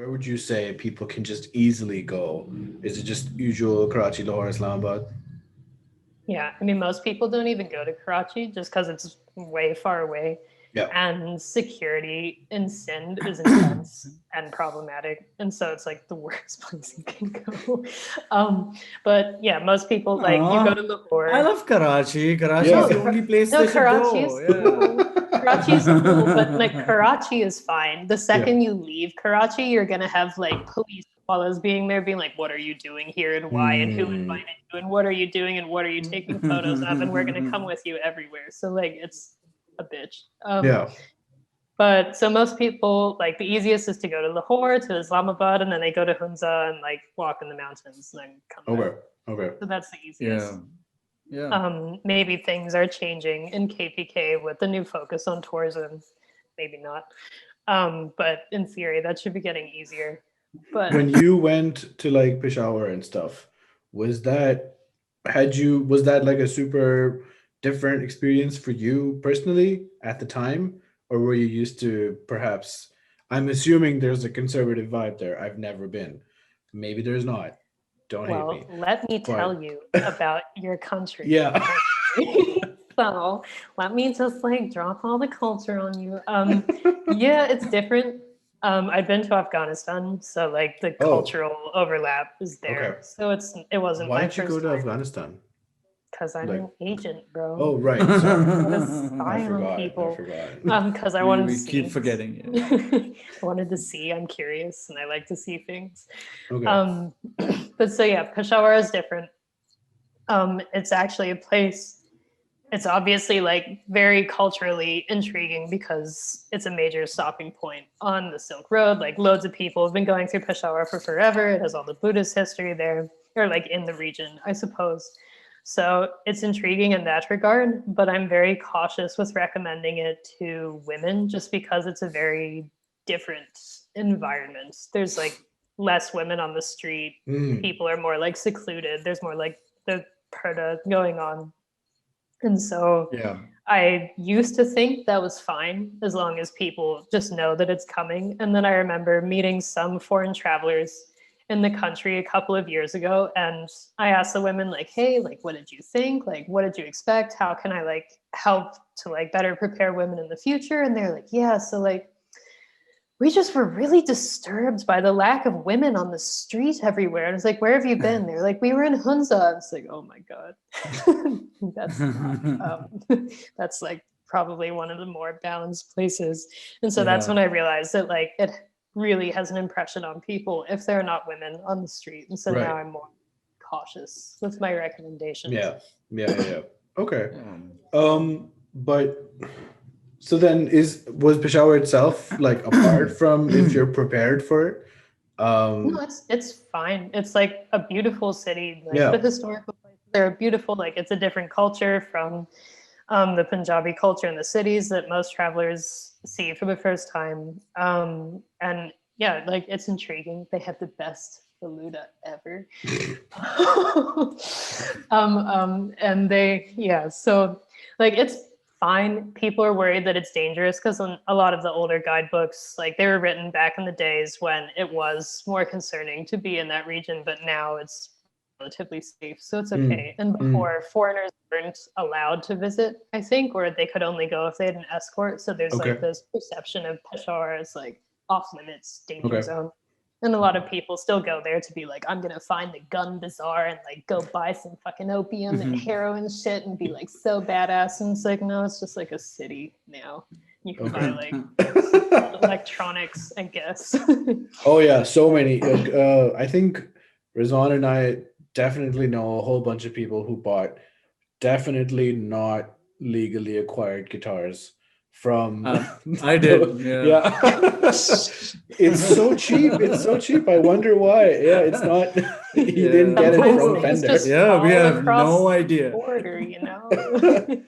where would you say people can just easily go? Is it just usual Karachi, Lahore, Islamabad? Yeah, I mean, most people don't even go to Karachi just because it's way far away. Yeah. And security in Sindh is intense and problematic. And so it's like the worst place you can go. But yeah, most people like you go to Aw, I Lahore. love Karachi. Karachi is Yeah. No, the only place no, they should Karachi go. is cool. Karachi is cool, but like Yeah. Karachi is fine. The Yeah. second you leave Karachi, you're gonna have like police fellas being there, being like, "What are you doing here, and why, and who Hmm. invited you, and what are you doing, and what are you taking photos of, and we're gonna come with you everywhere." So like, it's a bitch. Yeah. But so most people like the easiest is to go to Lahore, to Islamabad, and then they go to Hunza and like walk in the mountains and then come back. Okay. Okay. So that's the Yeah. easiest. Yeah. Maybe things are changing in KPK with the new focus on tourism. Maybe not. But in theory, that should be getting easier. But When you went to like Peshawar and stuff, was that was that like a super different experience for you personally at the time? Or were you used to perhaps I'm assuming there's a conservative vibe there. I've never been. Maybe there's not. Don't hate well, me. let me tell But you about your country. yeah. So let me just like drop all the culture on you. Yeah, it's different. I've been to Afghanistan, so like the Oh, cultural overlap is okay. there. So it wasn't Why my did you go first to time Afghanistan? because I'm Like, an agent, bro. oh, right. Sorry. I gotta I spy on forgot. I people. forgot. Because I We wanted to we keep see. forgetting it. I wanted to see. I'm curious, and I like to see things. Okay. Um, but so yeah, Peshawar is different. It's actually a place. It's obviously like very culturally intriguing because it's a major stopping point on the Silk Road. Like loads of people have been going through Peshawar for forever. It has all the Buddhist history there, or like in the region, I suppose. So it's intriguing in that regard, but I'm very cautious with recommending it to women just because it's a very different environment. There's like less women on the street. Mm, People are more like secluded. There's more like the purdah going on. And so Yeah. I used to think that was fine as long as people just know that it's coming. And then I remember meeting some foreign travelers in the country a couple of years ago. And I asked the women, like, hey, like, what did you think? Like, what did you expect? How can I like help to like better prepare women in the future? And they're like, yeah, so like we just were really disturbed by the lack of women on the street everywhere. And it's like, where have you been? They're like, we were in Hunza. It's like, oh my God. That's not, that's like probably one of the more balanced places. And so that's Yeah. when I realized that like it really has an impression on people if they're not women on the street. And so now right. I'm more cautious with my recommendations. Yeah. Yeah. Yeah. Yeah. Okay. Yeah. But so then was Peshawar itself like apart from if you're prepared for it? No, Um, it's fine. It's like a beautiful city. Like the yeah. historical places, they're beautiful. Like it's a different culture from the Punjabi culture in the cities that most travelers see for the first time. And yeah, like it's intriguing. They have the best faluda ever. And they, yeah, so like it's fine. People are worried that it's dangerous because a lot of the older guidebooks, like they were written back in the days when it was more concerning to be in that region, but now it's relatively safe, so it's Mm, okay. And mm, before, foreigners weren't allowed to visit, I think, or they could only go if they had an escort. So there's like okay. this perception of Peshawar as like off limits, danger Okay. zone. And a lot of people still go there to be like, I'm gonna find the gun bazaar and like go buy some fucking opium and Mhm. heroin shit and be like so badass. And it's like, no, it's just like a city now. You can buy Okay. like electronics, I guess. Oh yeah, so many. I think Rizwan and I definitely know a whole bunch of people who bought definitely not legally acquired guitars from I did. Yeah. yeah. It's so cheap. It's so cheap. I wonder why. Yeah, it's not you didn't Yeah. get it Sometimes from things Fender. just Yeah, we fall have across no the idea. border, you know?